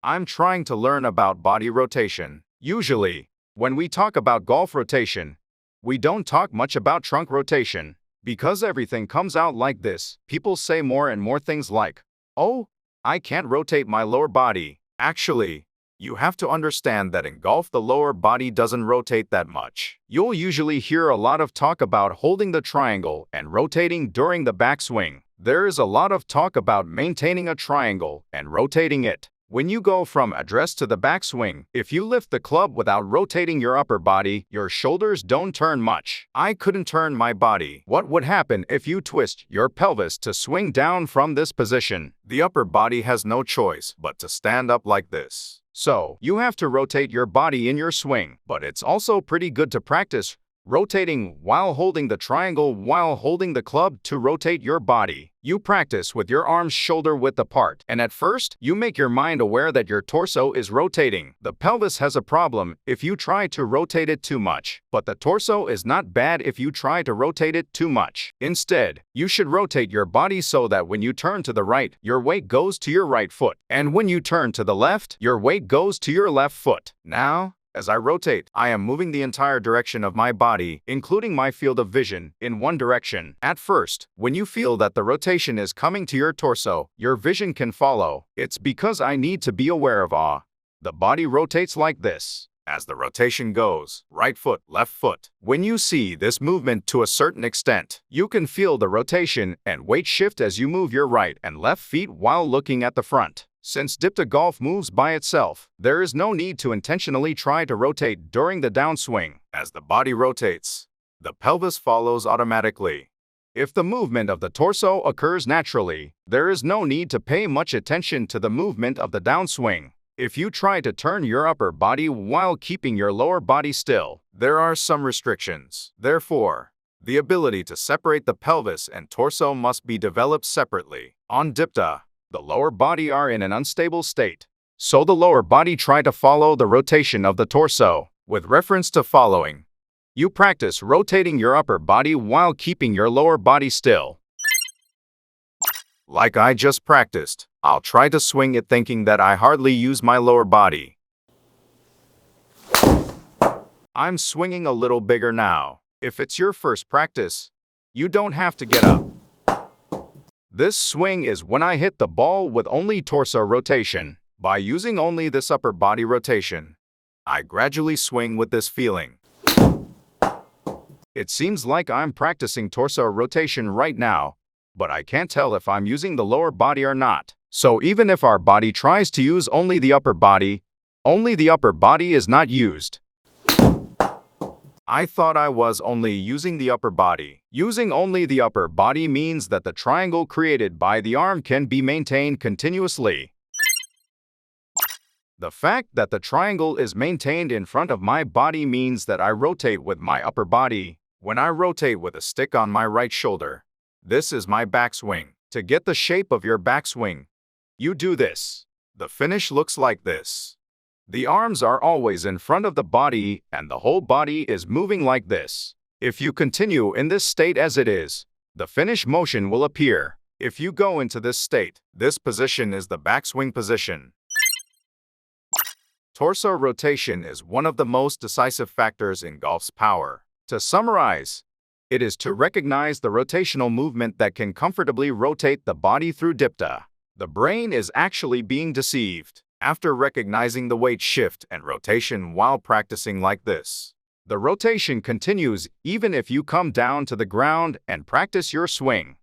I'm trying to learn about body rotation. Usually, when we talk about golf rotation, we don't talk much about trunk rotation. Because everything comes out like this, people say more and more things like, "Oh, I can't rotate my lower body." Actually, you have to understand that in golf the lower body doesn't rotate that much. You'll usually hear a lot of talk about holding the triangle and rotating during the backswing. There is a lot of talk about maintaining a triangle and rotating it. When you go from address to the backswing, if you lift the club without rotating your upper body, your shoulders don't turn much. I couldn't turn my body. What would happen if you twist your pelvis to swing down from this position? The upper body has no choice but to stand up like this. So, you have to rotate your body in your swing, but it's also pretty good to practice rotating while holding the triangle while holding the club to rotate your body. You practice with your arms shoulder width apart, and at first, you make your mind aware that your torso is rotating. The pelvis has a problem if you try to rotate it too much, but the torso is not bad if you try to rotate it too much. Instead, you should rotate your body so that when you turn to the right, your weight goes to your right foot, and when you turn to the left, your weight goes to your left foot. Now, as I rotate, I am moving the entire direction of my body, including my field of vision, in one direction. At first, when you feel that the rotation is coming to your torso, your vision can follow. It's because I need to be aware of the body rotates like this. As the rotation goes, right foot, left foot. When you see this movement to a certain extent, you can feel the rotation and weight shift as you move your right and left feet while looking at the front. Since DIPDA golf moves by itself, there is no need to intentionally try to rotate during the downswing. As the body rotates, the pelvis follows automatically. If the movement of the torso occurs naturally, there is no need to pay much attention to the movement of the downswing. If you try to turn your upper body while keeping your lower body still, there are some restrictions. Therefore, the ability to separate the pelvis and torso must be developed separately. On DIPDA, the lower body are in an unstable state, so the lower body try to follow the rotation of the torso. With reference to following, you practice rotating your upper body while keeping your lower body still. Like I just practiced, I'll try to swing it thinking that I hardly use my lower body. I'm swinging a little bigger now. If it's your first practice, you don't have to get up. This swing is when I hit the ball with only torso rotation. By using only this upper body rotation, I gradually swing with this feeling. It seems like I'm practicing torso rotation right now, but I can't tell if I'm using the lower body or not. So even if our body tries to use only the upper body is not used. I thought I was only using the upper body. Using only the upper body means that the triangle created by the arm can be maintained continuously. The fact that the triangle is maintained in front of my body means that I rotate with my upper body. When I rotate with a stick on my right shoulder, this is my backswing. To get the shape of your backswing, you do this. The finish looks like this. The arms are always in front of the body and the whole body is moving like this. If you continue in this state as it is, the finish motion will appear. If you go into this state, this position is the backswing position. Torso rotation is one of the most decisive factors in golf's power. To summarize, it is to recognize the rotational movement that can comfortably rotate the body through DIPDA. The brain is actually being deceived. After recognizing the weight shift and rotation while practicing like this, the rotation continues even if you come down to the ground and practice your swing.